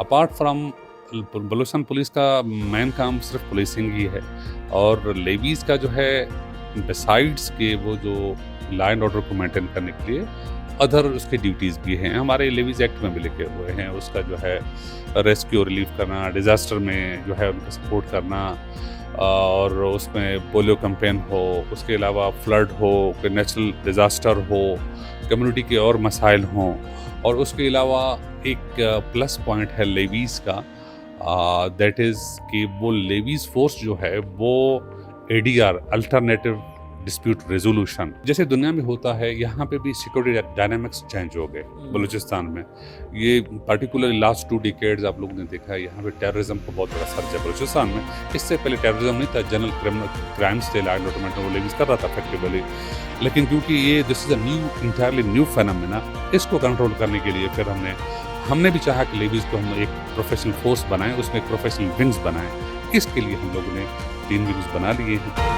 Apart from Balochistan police का main काम सिर्फ पुलिसिंग ही है, और लेवीज़ का जो है बिसाइड्स के वो जो लॉ एंड ऑर्डर को मेंटेन करने के लिए अदर उसके ड्यूटीज़ भी हैं, हमारे लेवीज़ एक्ट में भी लिखे हुए हैं। उसका जो है रेस्क्यू रिलीफ करना, डिज़ास्टर में जो है उनको सपोर्ट करना, और उसमें पोलियो कैंपेन हो, उसके अलावा फ्लड हो, कोई नेचुरल डिज़ास्टर हो, कम्युनिटी के और मसाइल हों। और उसके अलावा एक प्लस पॉइंट है लेवीज़ का, दैट इज़ कि वो लेवीज़ फोर्स जो है वो एडीआर अल्टरनेटिव डिस्प्यूट रेजोल्यूशन जैसे दुनिया में होता है, यहाँ पे भी सिक्योरिटी डायनामिक्स चेंज हो गए बलूचिस्तान में। ये पर्टिकुलरली लास्ट 2 डिकेड्स आप लोगों ने देखा है, यहाँ पे टेररिज्म को बहुत बड़ा सर्ज है बलूचिस्तान में। इससे पहले टेररिज्म नहीं था, जनरल क्राइम्स थे, लॉ एंड ऑर्डर मेंटेन वो लेवीज़ कर रहा था इफेक्टिवली। लेकिन क्योंकि ये this is a entirely new phenomena, इसको कंट्रोल करने के लिए फिर हमने भी चाहा कि लेवीज़ को हम एक प्रोफेशनल फोर्स बनाएं, उसमें एक प्रोफेशनल विंग्स बनाएं। इसके लिए हम लोगों ने 3 विंग्स बना लिए हैं।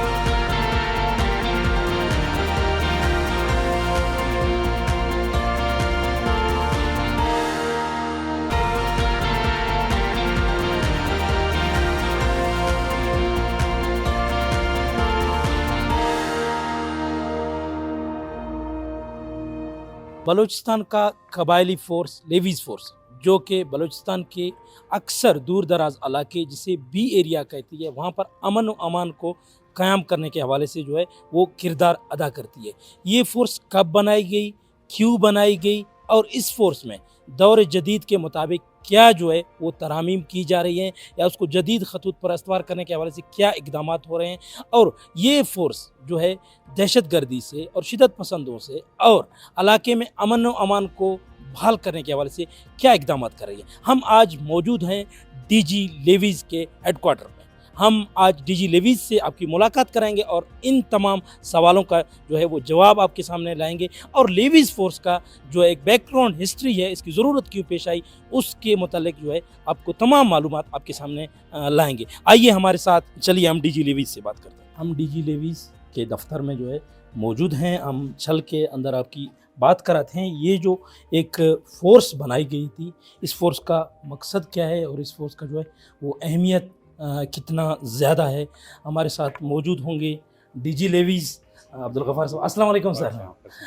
बलूचिस्तान का कबायली फ़ोर्स लेवीज़ फ़ोर्स जो कि बलूचिस्तान के अक्सर दूर दराज इलाके जिसे बी एरिया कहती है, वहाँ पर अमन व अमान को क़याम करने के हवाले से जो है वो किरदार अदा करती है। ये फ़ोर्स कब बनाई गई, क्यों बनाई गई और इस फ़ोर्स में दौर जदीद के मुताबिक क्या जो है वो तरामीम की जा रही हैं या उसको जदीद खतूत पर इस्तवार करने के हवाले से क्या इक़दामात हो रहे हैं, और ये फ़ोर्स जो है दहशत गर्दी से और शिदत पसंदों से और इलाके में अमन व अमान को बहाल करने के हवाले से क्या इक़दामात कर रही है। हम आज मौजूद हैं डीजी लेवीज़ के हेडक्वार्टर में। हम आज डीजी लेवीज़ से आपकी मुलाकात कराएंगे और इन तमाम सवालों का जो है वो जवाब आपके सामने लाएंगे, और लेवीज़ फ़ोर्स का जो एक बैकग्राउंड हिस्ट्री है, इसकी ज़रूरत क्यों पेश आई, उसके मुतालिक जो है आपको तमाम मालूमात आपके सामने लाएंगे। आइए हमारे साथ, चलिए हम डीजी लेवीज़ से बात करते हैं। हम डीजी लेवीज़ के दफ्तर में जो है मौजूद हैं, हम चल के अंदर आपकी बात कराते हैं। ये जो एक फ़ोर्स बनाई गई थी, इस फ़ोर्स का मकसद क्या है और इस फ़ोर्स का जो है वो अहमियत कितना ज़्यादा है। हमारे साथ मौजूद होंगे डीजी लेवीज़ अब्दुल गफ़ार साहब। अस्सलाम वालेकुम सर।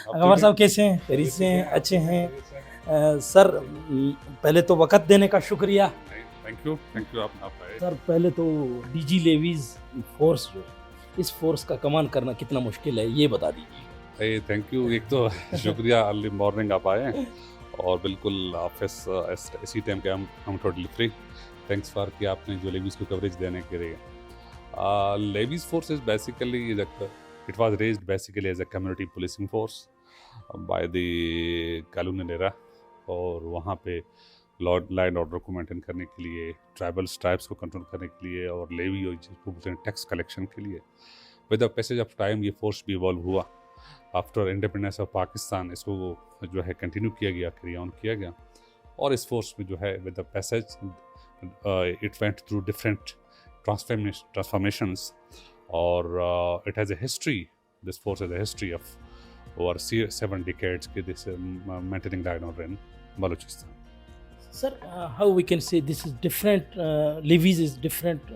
गफ़ार साहब कैसे हैं? खैरियत से हैं? अच्छे हैं? सर पहले तो वक़्त देने का शुक्रिया। थैंक यू आप आए। सर पहले तो डीजी लेवीज़ फ़ोर्स जो है, इस फ़ोर्स का कमान करना कितना मुश्किल है, ये बता दीजिए। थैंक यू, एक तो शुक्रिया, अर्ली मॉर्निंग आप आए और बिल्कुल ऑफिस इसी टाइम के हम टोटली फ्री। थैंक्स फॉर कि आपने जो लेवीज़ को कवरेज देने के लिए। Levies force is basically it was raised basically as a community policing force by the colonial era, और वहाँ पे लॉ एंड ऑर्डर को मेंटेन करने के लिए, ट्राइब्स को कंट्रोल करने के लिए, और लेवी और जिसको बोलते हैं टैक्स कलेक्शन के लिए। With the passage of time ये फोर्स भी इवॉल्व हुआ। आफ्टर इंडिपेंडेंस ऑफ पाकिस्तान इसको जो है कंटिन्यू किया गया, कैरी ऑन किया गया, और इस फोर्स में जो है with the passage it went through different transformations, or it has a history. This force has a history of over 7 decades कि this maintaining the order in Balochistan. Sir, how we can say this is different, levies is different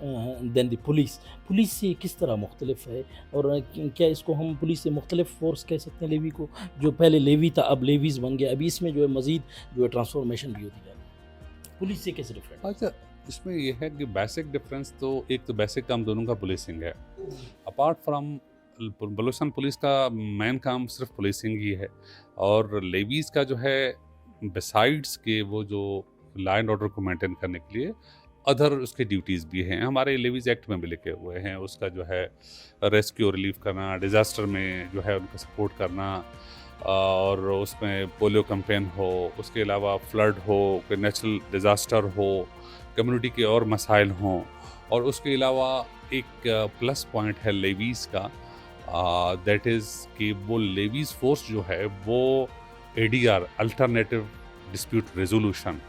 than the police. Police से किस तरह मुख्तलिफ है, और क्या इसको हम पुलिस से मुख्तलिफ फोर्स कह सकते हैं लेवी को? जो पहले लेवी था अब लेवीज़ बन गया, अभी इसमें जो है मज़ीद जो है ट्रांसफॉर्मेशन भी होती जा रही है। पुलिस से कैसे डिफरेंट? अच्छा, इसमें यह है कि बेसिक डिफरेंस तो एक तो बेसिक काम दोनों का पुलिसिंग है। अपार्ट फ्रॉम बलूचिस्तान पुलिस का मेन काम सिर्फ पुलिसिंग ही है, और लेवीज़ का जो है बिसाइड्स के वो जो लॉ एंड ऑर्डर को मेंटेन करने के लिए अदर उसके ड्यूटीज़ भी हैं, हमारे लेवीज़ एक्ट में भी लिखे हुए हैं। उसका जो है रेस्क्यू रिलीफ करना, डिज़ास्टर में जो है उनको सपोर्ट करना, और उसमें पोलियो कैंपेन हो, उसके अलावा फ्लड हो, कोई नेचुरल डिज़ास्टर हो, कम्युनिटी के और मसाइल हों। और उसके अलावा एक प्लस पॉइंट है लेवीज़ का, दैट इज़ कि वो लेवीज़ फोर्स जो है वो ADR alternative dispute resolution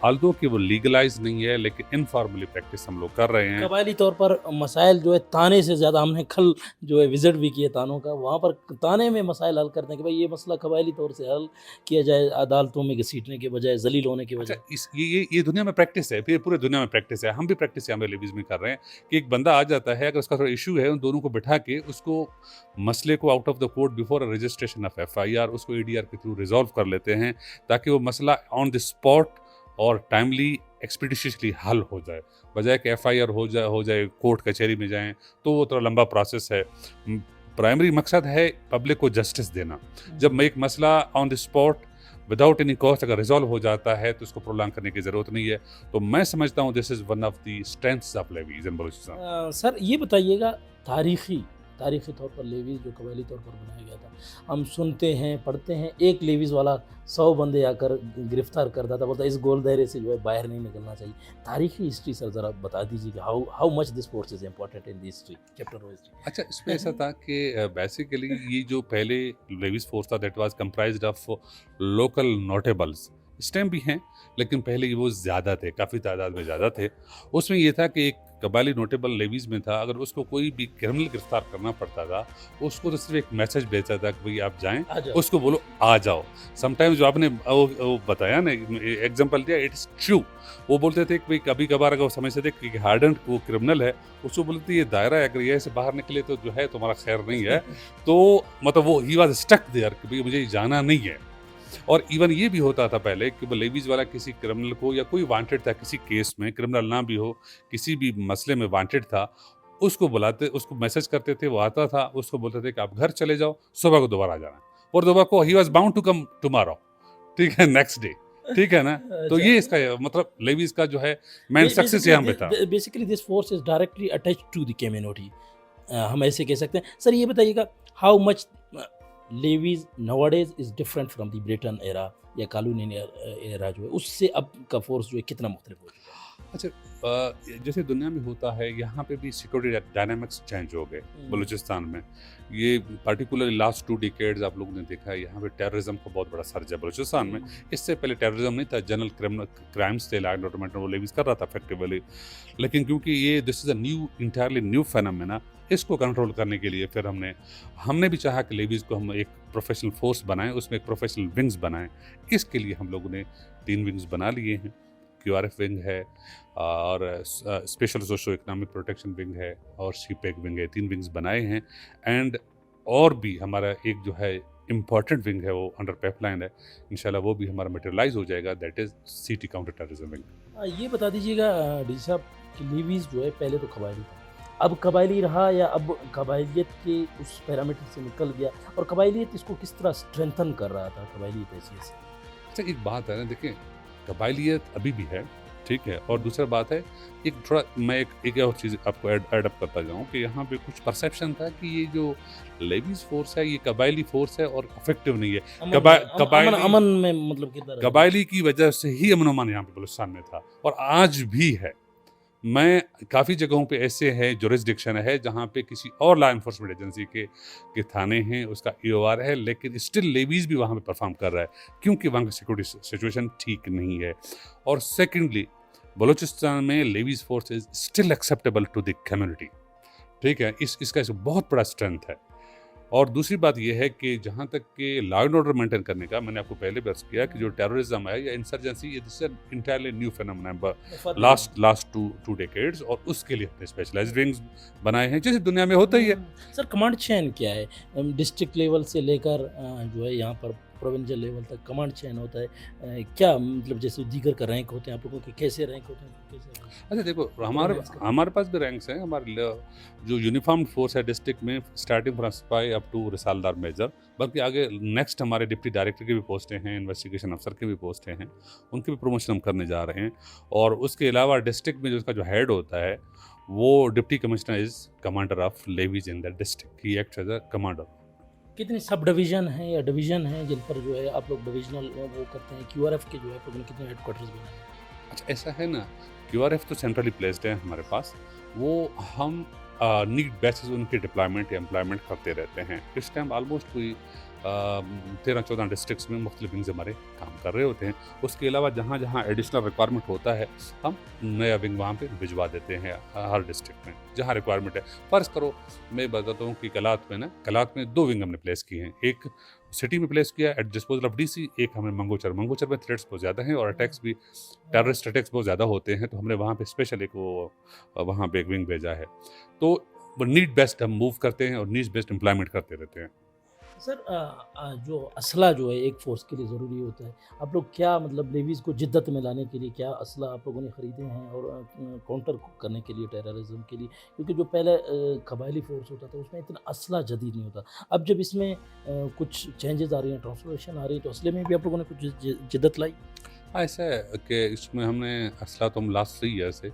although कि वो लीगलाइज नहीं है, लेकिन इनफॉर्मली प्रैक्टिस हम लोग कर रहे हैं। कबायली तौर पर मसाइल जो है ताने से ज़्यादा, हमने कल जो है विज़िट भी किए तानों का, वहाँ पर ताने में मसाइल हल करते हैं कि भाई ये मसला कबायली तौर से हल किया जाए, अदालतों में घसीटने के बजाय, ज़लील होने के अच्छा, बजाय। इस ये दुनिया में प्रैक्टिस है, फिर पूरे दुनिया में प्रैक्टिस है, हम भी प्रैक्टिस यहाँ पे लेवीज में कर रहे हैं कि एक बंदा आ जाता है, अगर उसका थोड़ा इशू है, उन दोनों को बिठा के उसको मसले को out of the court before registration of FIR उसको एडीआर के थ्रू रिजॉल्व कर लेते हैं, ताकि वो मसला ऑन द स्पॉट और टाइमली एक्सपीडिशियसली हल हो जाए, बजाय कि एफआईआर हो जाए कोर्ट कचहरी में जाएं, तो वो थोड़ा लंबा प्रोसेस है। प्राइमरी मकसद है पब्लिक को जस्टिस देना। जब एक मसला on the spot without any cost अगर रिजॉल्व हो जाता है तो उसको प्रोलॉन्ग करने की ज़रूरत नहीं है। तो मैं समझता हूँ this is one of the strengths of levies in Balochistan. Sir ये बताइएगा, तारीखी तौर पर लेवीज़ जो कबायली तौर पर बनाया गया था, हम सुनते हैं पढ़ते हैं, एक लेवीज़ वाला 100 बंदे आकर गिरफ्तार करता था, बोलता इस गोल दायरे से जो है बाहर नहीं निकलना चाहिए। तारीखी हिस्ट्री सर ज़रा बता दीजिए कि how much this force is important in the history, chapter of history. अच्छा, इसमें ऐसा था कि बेसिकली ये जो पहले लेवीज फोर्स था that was comprised of local notables, इस टाइम भी हैं, लेकिन पहले ये वो ज़्यादा थे, काफ़ी तादाद में ज़्यादा थे। उसमें ये था कि एक कबायली नोटेबल लेवीज में था, अगर उसको कोई भी क्रिमिनल गिरफ्तार करना पड़ता था, उसको तो सिर्फ एक मैसेज भेजा था कि भाई आप जाएं, उसको बोलो आ जाओ। समटाइम्स जो आपने वो बताया ना, एग्जांपल दिया, इट्स ट्रू। वो बोलते थे कि भाई कभी कभार अगर वो समझते थे कि हार्डन वो क्रिमिनल है, उसको बोलते ये दायरा है, अगर ये से बाहर निकले तो जो है तुम्हारा खैर नहीं है। तो मतलब वो ही वाज स्टक देयर कि भाई मुझे जाना नहीं है। और इवन ये भी होता था पहले कि लेवीज वाला किसी क्रिमिनल को, या कोई वांटेड था किसी केस में, क्रिमिनल ना भी हो, किसी भी मसले में वांटेड था, उसको बुलाते, उसको मैसेज करते थे, वो आता था, उसको बोलते थे कि आप घर चले जाओ, सुबह को दोबारा आ जाना, और दोबारा को ही was bound to come tomorrow, ठीक है, नेक्स्ट डे, ठीक है ना। तो ये इसका मतलब लेवीज का जो है मेन सक्सेस यहाँ पे था। Basically this force is directly attached to the community, हम ऐसे कह सकते हैं। सर ये बताइएगा, how much levies nowadays is different from the Britain era या कॉलोनियल एरा, जो है उससे अब का फोर्स जो है कितना मुख्तलिफ हो चुका है? अच्छा, जैसे दुनिया में होता है, यहाँ पे भी सिक्योरिटी डायनामिक्स चेंज हो गए बलूचिस्तान में। ये पर्टिकुलरली लास्ट 2 डिकेड्स आप लोगों ने देखा है, यहाँ पे टेररिज्म का बहुत बड़ा सर्ज है बलूचिस्तान में। इससे पहले टेररिज्म नहीं था, जनरल क्रिमिनल क्राइम्स थे, लैंड ऑर्डर वो लेवीज कर रहा था इफेक्टिवली। लेकिन क्योंकि ये this is a entirely new phenomena, इसको कंट्रोल करने के लिए फिर हमने भी चाहा कि लेवीज को हम एक प्रोफेशनल फोर्स बनाएं, उसमें एक प्रोफेशनल विंग्स बनाएं। इसके लिए हम लोगों ने 3 विंग्स बना लिए हैं। QRF विंग है, और special socio economic protection wing है, और CPEC विंग है। 3 विंग्स बनाए हैं। एंड और भी हमारा एक जो है इम्पॉर्टेंट विंग है, वो अंडर पाइपलाइन है, इंशाल्लाह वो भी हमारा मटेरियलाइज हो जाएगा, that is city counter terrorism wing. ये बता दीजिएगा डी साहब कि लेवीज जो है पहले तो कबायली था, अब कबायली रहा या अब कबायलियत के उस पैरामीटर से निकल गया, और कबायलियत इसको किस तरह स्ट्रेंथन कर रहा था कबायलियत हैसियत से? अच्छा, एक बात है ना, देखिए कबायलियत अभी भी है, ठीक है, और दूसरा बात है, एक थोड़ा मैं एक और चीज़ आपको ऐड अप करता जाऊँ कि यहाँ पे कुछ परसेप्शन था कि ये जो लेवीज फोर्स है ये कबायली फोर्स है और इफेक्टिव नहीं है। अमन में मतलब किधर कबायली की वजह से ही अमन अमान यहाँ पे बलूचिस्तान में था, और आज भी है। मैं काफ़ी जगहों पे ऐसे हैं, जुरिस्डिक्शन है जहाँ पे किसी और लॉ इन्फोर्समेंट एजेंसी के थाने हैं, उसका EOR है, लेकिन स्टिल लेवीज भी वहाँ पे परफॉर्म कर रहा है, क्योंकि वहाँ की सिक्योरिटी सिचुएशन ठीक नहीं है। और सेकेंडली, बलूचिस्तान में levies force is still acceptable to the community, ठीक है, इसका बहुत बड़ा स्ट्रेंथ है। और दूसरी बात यह है कि जहाँ तक कि लॉ एंड ऑर्डर मेंटेन करने का, मैंने आपको पहले भी अर्ज किया कि जो टेररिज्म है या इंसर्जेंसी, ये this is entirely new phenomena last two decades, और उसके लिए अपने स्पेशलाइज्ड विंग्स बनाए हैं, जैसे दुनिया में होता ही है। सर कमांड चेन क्या है? डिस्ट्रिक्ट लेवल से लेकर जो है यहाँ पर प्रोविंशियल लेवल तक कमांड चेन होता है, क्या मतलब जैसे दीगर का रैंक होते हैं आप लोगों के, कैसे रैंक होते हैं, कैसे? अच्छा देखो, हमारे पास भी रैंक्स हैं। हमारे जो यूनिफॉर्म फोर्स है डिस्ट्रिक्ट में, स्टार्टिंग फ्रॉम सिपाही अप टू रिसालदार मेजर, बल्कि आगे नेक्स्ट हमारे डिप्टी डायरेक्टर की भी पोस्टें हैं, इन्वेस्टिगेशन अफसर की भी पोस्टें हैं, उनकी भी प्रमोशन हम करने जा रहे हैं। और उसके अलावा डिस्ट्रिक्ट में जो उसका जो हेड होता है, वो deputy commissioner is commander of levies in the district, he acts as a commander. कितनी सब डिवीज़न है या डिवीज़न है जिन पर जो है आप लोग डिविजनल वो करते हैं? QRF के जो है तो कितने हेडक्वार्टर्स बनाए हैं? अच्छा, ऐसा है ना, QRF तो सेंट्रली प्लेस्ड है हमारे पास, वो हम नीड बेसिस उनके डिप्लॉयमेंट या एम्प्लॉयमेंट करते रहते हैं। इस टाइम ऑलमोस्ट कोई 13-14 डिस्ट्रिक्ट्स में मुख्तलिफ विंग्स हमारे काम कर रहे होते हैं। उसके अलावा जहाँ जहाँ एडिशनल रिक्वायरमेंट होता है, हम नया विंग वहाँ पे भिजवा देते हैं हर डिस्ट्रिक्ट में जहाँ रिक्वायरमेंट है। फ़र्ज़ करो मैं बताता हूँ कि कलात में 2 विंग हमने प्लेस किए हैं। एक सिटी में प्लेस किया एट डिस्पोजल ऑफ डीसी, एक हमने मंगोचर में थ्रेट्स बहुत ज़्यादा हैं और अटैक्स भी, टेररिस्ट अटैक्स बहुत ज़्यादा होते हैं, तो हमने वहाँ पे स्पेशल एक वो वहाँ पे एक विंग भेजा है। तो वो नीड बेस्ड हम मूव करते हैं और नीड बेस्ड एम्प्लॉयमेंट करते रहते हैं। सर जो असला जो है एक फ़ोर्स के लिए ज़रूरी होता है, आप लोग क्या मतलब लेवीज़ को जिद्दत में लाने के लिए क्या असला आप लोगों ने ख़रीदे हैं और काउंटर करने के लिए टेररिज़्म के लिए? क्योंकि जो पहले कबायली फ़ोर्स होता था उसमें इतना असला जदीद नहीं होता। अब जब इसमें कुछ चेंजेज़ आ रही हैं, ट्रांसफॉर्मेशन आ रही है, तो असले में भी आप लोगों ने कुछ जिद्दत लाई? हाँ, ऐसा है कि इसमें हमने असला तो हम लास्ट 3 ईयर से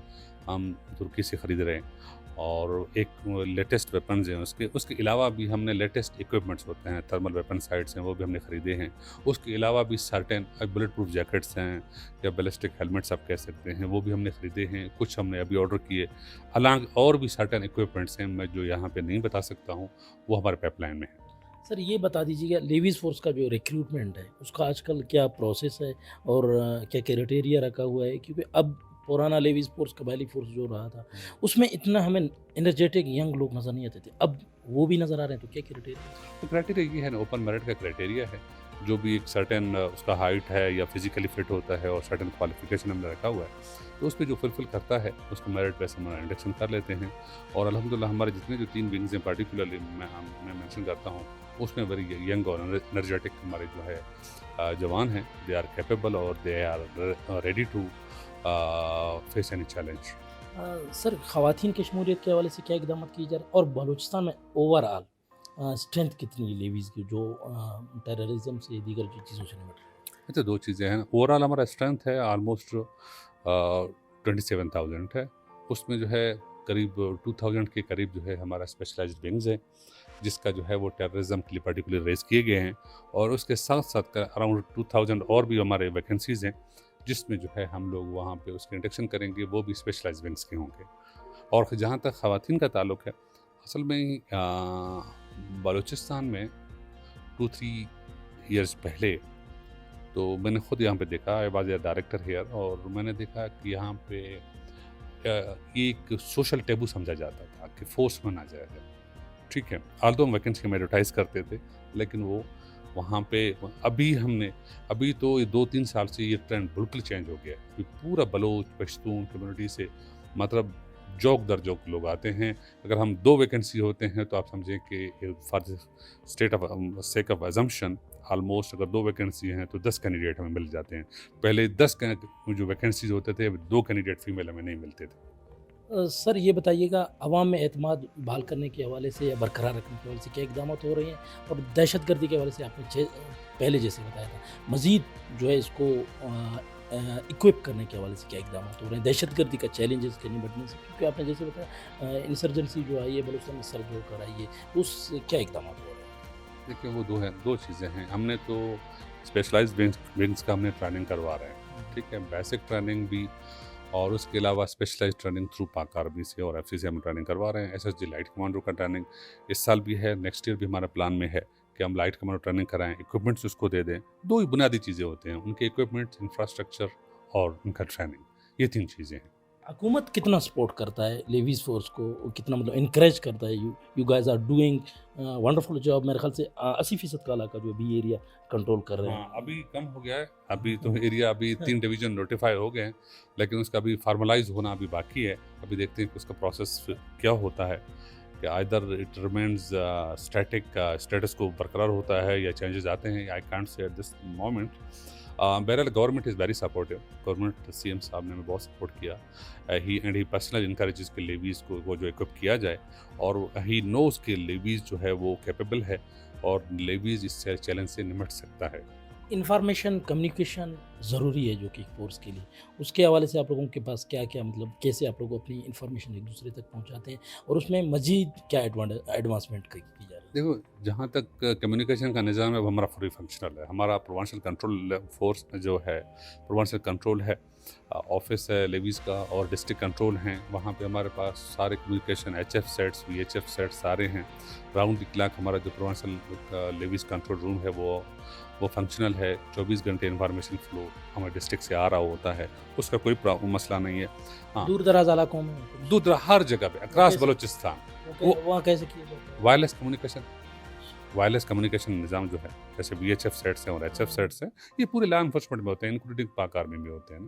हम तुर्की से ख़रीद रहे हैं और एक लेटेस्ट वेपन्स हैं उसके अलावा भी हमने लेटेस्ट इक्विपमेंट्स होते हैं, थर्मल वेपन साइट्स हैं, वो भी हमने ख़रीदे हैं। उसके अलावा भी सर्टेन बुलेट प्रूफ जैकेट्स हैं या बैलिस्टिक हेलमेट्स आप कह सकते हैं, वो भी हमने ख़रीदे हैं। कुछ हमने अभी ऑर्डर किए। हालांकि और भी सर्टेन इक्विपमेंट्स हैं, मैं जो यहाँ पे नहीं बता सकता हूँ, वो हमारे पाइपलाइन में है। सर ये बता दीजिएगा लेवीज़ फ़ोर्स का जो रिक्रूटमेंट है, उसका आजकल क्या प्रोसेस है और क्या क्राइटेरिया रखा हुआ है? क्योंकि अब पुराना लेवीज़ फ़ोर्स, कबायली फ़ोर्स जो रहा था, उसमें इतना हमें एनर्जेटिक यंग लोग नज़र नहीं आते थे। अब वो भी नज़र आ रहे हैं, तो क्या क्राइटेरिया है? तो क्राइटेरिया ये है ना, ओपन मेरिट का क्राइटेरिया है। जो भी एक सर्टेन उसका हाइट है या फिजिकली फिट होता है और सर्टेन क्वालिफिकेशन हमने रखा हुआ है, तो उस पे जो फुलफिल करता है उसको मेरिट बेस हम इंडक्शन कर लेते हैं। और अल्हम्दुलिल्लाह हमारे जितने जो 3 विंग्स हैं पार्टिकुलरली मैं मेंशन करता हूँ, उसमें वेरी यंग और एनर्जेटिक हमारे जो है जवान हैं। दे आर कैपेबल और they are ready to face any challenge. Sir ख़वातीन की शमूलियत के हवाले से क्या इक़दाम किए जा रहे हैं? और बलूचिस्तान में ओवरऑल स्ट्रेंथ कितनी है लेवीज़ की जो टेररिज़्म से दीगर जो चीज़ों से निपट रहे हैं? अच्छा, 2 चीज़ें हैं। ओवरऑल हमारा स्ट्रेंथ है ऑलमोस्ट 27,000 है। उसमें जो है करीब 2,000 के करीब जो है हमारा स्पेशलाइज़्ड विंग्स है, जिसका जो है वो टेररिज़्म के लिए पर्टिकुलर रेज़ किए गए हैं। और उसके साथ-साथ अराउंड 2,000 और भी हमारे वैकेंसीज़ हैं, जिसमें जो है हम लोग वहाँ पे उसके इंडक्शन करेंगे, वो भी स्पेशलाइज़्ड विंग्स के होंगे। और जहाँ तक ख़वातीन का ताल्लुक है, असल में बलूचिस्तान में 2-3 ईयर्स पहले तो मैंने खुद यहाँ पे देखा, I was A director here, और मैंने देखा कि यहाँ पे एक सोशल टैबू समझा जाता था कि फोर्समैन आ जाएगा। ठीक है, ऑल्दो हम वैकेंसी में एडवर्टाइज़ करते थे, लेकिन वो वहाँ पे अभी तो ये 2-3 साल से ये ट्रेंड बिल्कुल चेंज हो गया है कि पूरा बलोच, पश्तून कम्युनिटी से मतलब जोक दर जोक लोग आते हैं। अगर हम 2 वैकेंसी होते हैं तो आप समझें कि for the sake of assumption almost अगर 2 वैकेंसी हैं तो 10 कैंडिडेट हमें मिल जाते हैं। पहले 10 जो वैकेंसीज़ होते थे, 2 कैंडिडेट फीमेल हमें नहीं मिलते थे। सर ये बताइएगा अवाम में एतमाद बहाल करने के हवाले से या बरकरार रखने के हवाले से क्या इक़दाम हो रहे हैं? और दहशतगर्दी के हवाले से आपने पहले जैसे बताया था, मज़ीद जो है इसको इक्विप करने के हवाले से क्या इक़दाम हो रहे हैं? दहशतगर्दी का चैलेंजेस के निपटने से, क्योंकि आपने जैसे बताया इंसर्जेंसी जो आई है बलूचिस्तान में सर्च होकर आई है, तो उससे क्या इक़दाम हो रहे हैं? देखिए वो 2 चीज़ें हैं। हमने तो स्पेशलाइज़्ड विंग्स का हमने ट्रेनिंग करवा रहे हैं, ठीक है? बेसिक ट्रेनिंग भी और उसके अलावा स्पेशलाइज़्ड ट्रेनिंग थ्रू पाक आर्मी से और एफसी से हम ट्रेनिंग करवा रहे हैं। एसएसजी लाइट कमांडो का ट्रेनिंग इस साल भी है, नेक्स्ट ईयर भी हमारा प्लान में है कि हम लाइट कमांडो ट्रेनिंग कराएँ, इक्विपमेंट्स उसको दे दें। 2 ही बुनियादी चीज़ें होते हैं, उनके इक्विपमेंट्स, इंफ्रास्ट्रक्चर और उनका ट्रेनिंग, ये 3 चीज़ें हैं। हुकूमत कितना सपोर्ट करता है लेवीज़ फ़ोर्स को, कितना मतलब इनकरेज करता है? You guys are doing wonderful job. मेरे ख़्याल से 80% का इलाका जो बी एरिया कंट्रोल कर रहे हैं। हाँ, अभी कम हो गया है। अभी तो एरिया 3 डिवीज़न नोटिफ़ाई हो गए हैं, लेकिन उसका अभी फ़ॉर्मलाइज़ होना अभी बाकी है। अभी देखते हैं कि उसका प्रोसेस क्या होता है, कि आइदर इट रिमेन्स स्टेटस को बरकरार होता है या चेंजेस आते हैं। I can't say at this moment. बहरहाल government is very supportive. Government CM साहब ने हमें बहुत सपोर्ट किया। ही पर्सनली इनकरेजेस कि लेवीज़ को वो जो इक्विप किया जाए, और ही नोज़ कि लेवीज़ जो है वो कैपेबल है और लेवीज़ इस चैलेंज से निपट सकता है। इंफॉर्मेशन कम्युनिकेशन ज़रूरी है जो कि फ़ोर्स के लिए, उसके हवाले से आप लोगों के पास क्या-क्या मतलब कैसे आप लोग अपनी इंफॉर्मेशन एक दूसरे तक पहुंचाते हैं और उसमें मज़ीद क्या एडवांसमेंट की जा रही है? देखो, जहाँ तक कम्युनिकेशन का निज़ाम है वो हमारा फुली फंक्शनल है। हमारा प्रोविंशियल कंट्रोल फोर्स जो है, प्रोविंशियल कंट्रोल है, ऑफिस है लेवीज़ का और डिस्ट्रिक्ट कंट्रोल हैं। वहाँ पे हमारे पास सारे communication HF sets, VHF sets सारे हैं। राउंड द क्लॉक हमारा जो प्रोविंशियल लेवीज़ कंट्रोल रूम है वो फंक्शनल है। 24 घंटे इन्फॉर्मेशन फ्लो हमारे डिस्ट्रिक्ट से आ रहा होता है, उसका कोई मसला नहीं है। हाँ, दूर दराज इलाकों में दूर हर जगह पे अक्रॉस कैसे? बलोचिस्तान वो वहाँ कैसे किया जाता है? वायरलेस कम्युनिकेशन निज़ाम जो है, जैसे वीएचएफ सेट्स हैं और एचएफ सेट्स हैं, ये पूरे लॉ एनफोर्समेंट में होते हैं, इंक्लूडिंग पाक आर्मी में होते हैं ना।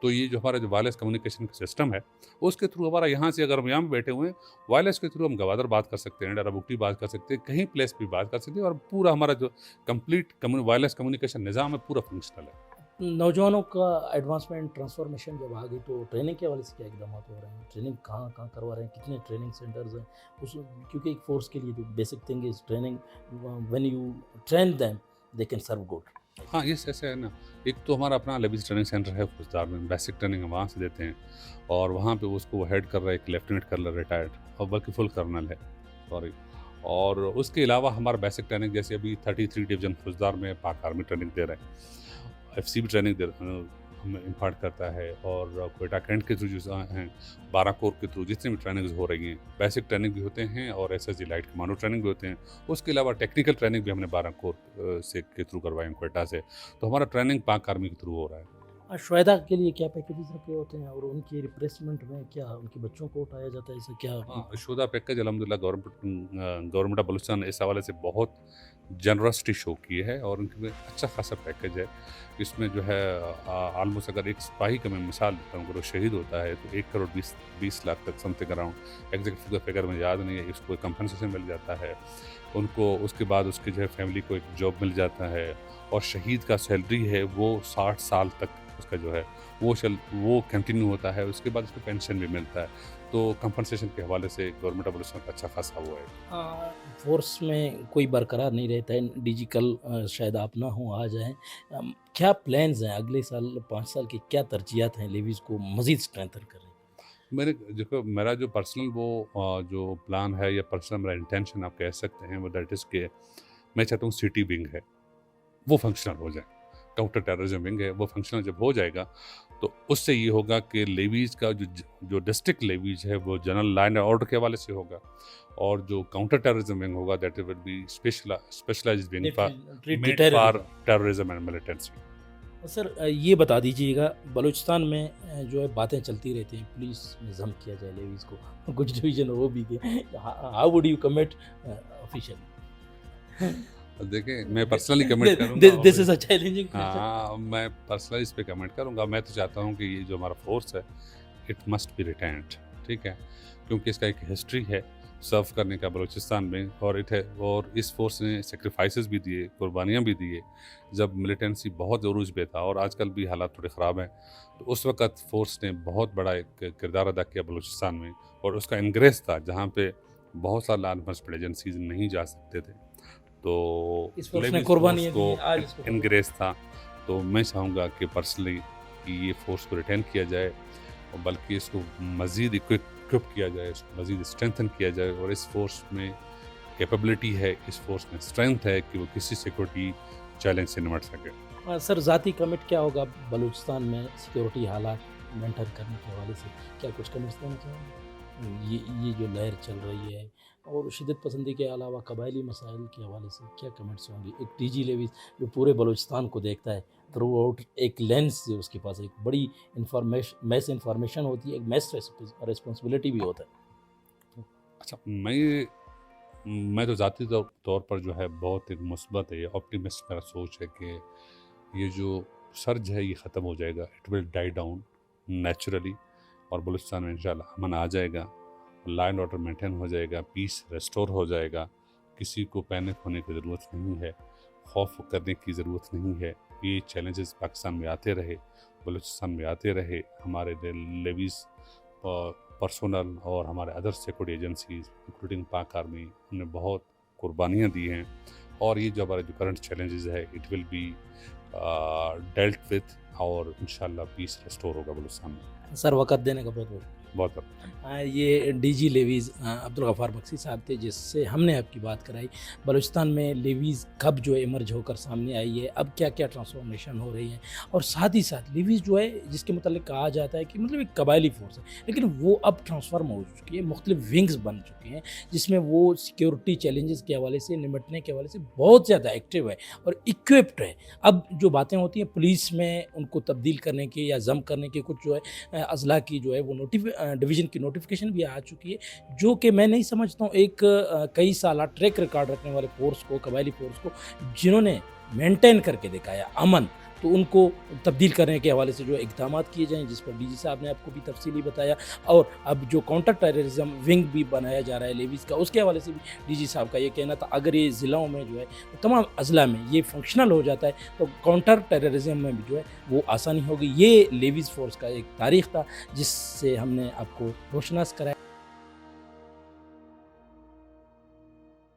तो ये जो हमारा जो वायरलेस कम्युनिकेशन का सिस्टम है, उसके थ्रू हमारा यहाँ से अगर हम यहाँ पे बैठे हुए हैं, वायरलेस के थ्रू हम गवादर बात कर सकते हैं, डराबुक्टी बात कर सकते हैं, कहीं प्लेस भी बात कर सकते हैं, और पूरा हमारा जो कंप्लीट वायरलेस कम्युनिकेशन निज़ाम है पूरा फंक्शनल है। नौजवानों का एडवांसमेंट ट्रांसफॉर्मेशन जब आ गई तो ट्रेनिंग के हवाले से क्या इकदाम हो रहे हैं? ट्रेनिंग कहाँ कहाँ करवा रहे हैं? कितने ट्रेनिंग सेंटर्स हैं उस, क्योंकि एक फोर्स के लिए तो basic thing is training. When you train them they can serve good. हाँ, ये ऐसे है ना, एक तो हमारा अपना लेवीज़ ट्रेनिंग सेंटर है फौजदार में, बेसिक ट्रेनिंग हम वहाँ से देते हैं, और वहाँ पे उसको हेड कर रहा है एक लेफ्टिनेंट कर्नल रिटायर्ड, और बल्कि फुल कर्नल है, सॉरी। और उसके अलावा हमारा बेसिक ट्रेनिंग जैसे अभी 33 डिवीजन फौजदार में पाक आर्मी ट्रेनिंग दे रहे हैं, एफसीबी ट्रेनिंग हमें इम्पार्ट करता है, और क्वेटा कैंट के थ्रू जो हैं 12 कोर के थ्रू जितनी भी ट्रेनिंग्स हो रही हैं, बेसिक ट्रेनिंग भी होते हैं और एसएसजी लाइट कमांडो ट्रेनिंग भी होते हैं। उसके अलावा टेक्निकल ट्रेनिंग भी हमने 12 कोर से के थ्रू करवाई है क्वेटा से। तो हमारा ट्रेनिंग पाक आर्मी के थ्रू हो रहा है। शुहदा के लिए क्या पैकेजेस रखे होते हैं और उनकी रिप्लेसमेंट में क्या उनके बच्चों को उठाया जाता है, इससे क्या? हाँ, शुदा पैकेज अल्हम्दुलिल्लाह गवर्नमेंट ऑफ बलूचिस्तान इस हवाले से बहुत जनरसिटी शो की है, और उनके में अच्छा खासा पैकेज है। इसमें जो है ऑलमोस्ट अगर एक सिपाही का मैं मिसाल देता हूँ, अगर वो शहीद होता है तो 1 करोड़ 20 लाख तक समथिंग अराउंड, एग्जैक्ट फिगर में याद नहीं है, इसको कंपनसेशन मिल जाता है उनको। उसके बाद उसके जो है फैमिली को एक जॉब मिल जाता है, और शहीद का सैलरी है वो 60 साल तक उसका जो है वो कंटिन्यू होता है। उसके बाद उसको पेंशन भी मिलता है। तो कंपनसेशन के हवाले से गवर्नमेंट ऑफ बलूचिस्तान का अच्छा खासा वो है। फोर्स में कोई बरकरार नहीं रहता है, डिजिटल शायद आप ना हो आ जाएं। क्या प्लान्स हैं अगले साल 5 साल की, क्या तरजीहात हैं लेवीज़ को मज़ीद स्ट्रेंथन करने? मेरे देखो, मेरा जो पर्सनल वो जो प्लान है या पर्सनल मेरा इंटेंशन आप कह सकते हैं वो दैट इज़ के मैं चाहता हूँ सिटी विंग है वो फंक्शनल हो जाए, काउंटर टेररिज्म विंग है वो फंक्शनल जब हो जाएगा तो उससे ये होगा कि लेवीज़ का जो डिस्ट्रिक्ट लेवीज़ है वो जनरल लॉ एंड ऑर्डर के हवाले से होगा, और जो काउंटर टेररिज्म विंग होगा that will be specialised wing for terrorism and militancy. Sir ये बता दीजिएगा, बलूचिस्तान में जो है बातें चलती रहती हैं पुलिस में जम किया जाए लेवीज़ को, कुछ डिवीज़न हो भी गए, how would you commit officially? देखिए, मैं पर्सनली कमेंट करूंगा, दिस इज अ चैलेंजिंग। हाँ, मैं पर्सनली इस पे कमेंट करूंगा। मैं तो चाहता हूं कि ये जो हमारा फोर्स है इट मस्ट बी रिटेन्ड, ठीक है, क्योंकि इसका एक हिस्ट्री है सर्व करने का बलूचिस्तान में, और इस फोर्स ने सेक्रीफाइसेस भी दिए, कुर्बानियाँ भी दिए जब मिलिटेंसी बहुत ज़रूर पे था, और आजकल भी हालात थोड़े ख़राब हैं। तो उस वक़्त फोर्स ने बहुत बड़ा एक किरदार अदा किया बलूचिस्तान में, और उसका इंग्रेस था जहाँ पे बहुत सारे लॉ एनफोर्समेंट एजेंसीज नहीं जा सकते थे, तो इस फोर्स ने लेविस कुर्बानियां फोर्स दी, आज इसको को इंग्रेस था। तो मैं चाहूँगा कि पर्सनली कि ये फोर्स को रिटेन किया जाए, और बल्कि इसको मज़ीद इक्विप किया जाए, इसको मज़ीद स्ट्रेंथन किया जाए, और इस फोर्स में कैपेबिलिटी है, इस फोर्स में स्ट्रेंथ है कि वो किसी सिक्योरिटी चैलेंज से निपट सके। सर ज़ाती कमिट क्या होगा बलूचिस्तान में सिक्योरिटी हालात मेंटेन करने के हवाले से, क्या कुछ कमिट्स देना चाहेंगे? ये जो लहर चल रही है और शिदत पसंदी के अलावा कबायली मसाइल के हवाले से क्या कमेंट्स होंगे? एक टीजी लेवीज़ जो पूरे बलूचिस्तान को देखता है थ्रू आउट एक लेंस से, उसके पास एक बड़ी मैस इंफॉर्मेशन होती है, एक मैस रिस्पॉन्सिबिलिटी भी होता है। अच्छा, मैं तो ज़ाती तौर पर जो है बहुत एक मुस्बत है, ऑप्टिमिस्ट मेरा सोच है कि ये जो सर्ज है ये ख़त्म हो जाएगा, it will die down naturally, और बलूचिस्तान में इंशाल्लाह अमन आ जाएगा, लॉ एंड ऑर्डर मेंटेन हो जाएगा, पीस रेस्टोर हो जाएगा, किसी को पैनिक होने की ज़रूरत नहीं है, खौफ करने की ज़रूरत नहीं है। ये चैलेंजेस पाकिस्तान में आते रहे, बलूचिस्तान में आते रहे, हमारे लेवीज़ पर्सोनल और हमारे अदर सिक्योरिटी एजेंसीज इंक्लूडिंग पाक आर्मी उन्होंने बहुत कुर्बानियाँ दी हैं, और ये जो हमारे जो करंट चैलेंजेस है it will be dealt with, और इंशाल्लाह पीस रेस्टोर होगा बलूचिस्तान में। सर वक़्त देने का बहुत बहुत बहुत बहुत ये डीजी लेवीज़ अब्दुल गफ़ार बख्शी साहब थे, जिससे हमने आपकी बात कराई। बलूचिस्तान में लेवीज़ कब जो है इमर्ज होकर सामने आई है, अब क्या-क्या ट्रांसफ़ॉर्मेशन हो रही है, और साथ ही साथ लेवीज़ जो है जिसके मुतालिक कहा जाता है कि मतलब एक कबायली फ़ोर्स है, लेकिन वो अब ट्रांसफ़ॉर्म हो चुकी है, मुख्तलिफ़ विंग्स बन चुके हैं, जिसमें वो सिक्योरिटी चैलेंजेस के हवाले से, निपटने के हवाले से बहुत ज़्यादा एक्टिव है और इक्विप्ड है। अब जो बातें होती हैं पुलिस में उनको तब्दील करने की या ज़म करने की, कुछ जो है अज़ला की जो है वो डिवीज़न की नोटिफ़िकेशन भी आ चुकी है, जो कि मैं नहीं समझता हूँ एक कई साला ट्रैक रिकॉर्ड रखने वाले फ़ोर्स को, कबायली फ़ोर्स को, जिन्होंने मेंटेन करके दिखाया अमन, तो उनको तब्दील करने के हवाले से जो इक़दामात किए जाएँ, जिस पर डीजी साहब ने आपको भी तफ़सीली बताया। और अब जो काउंटर टेररिज़्म विंग भी बनाया जा रहा है लेवीज़ का, उसके हवाले से भी डीजी साहब का ये कहना था, अगर ये ज़िलों में जो है तमाम अज़ला में ये फ़ंक्शनल हो जाता है, तो काउंटर टेररिज़्म में भी जो है वो आसानी होगी। ये लेवीज़ फ़ोर्स का एक तारीख़ था, जिससे हमने आपको रोशनास कराया।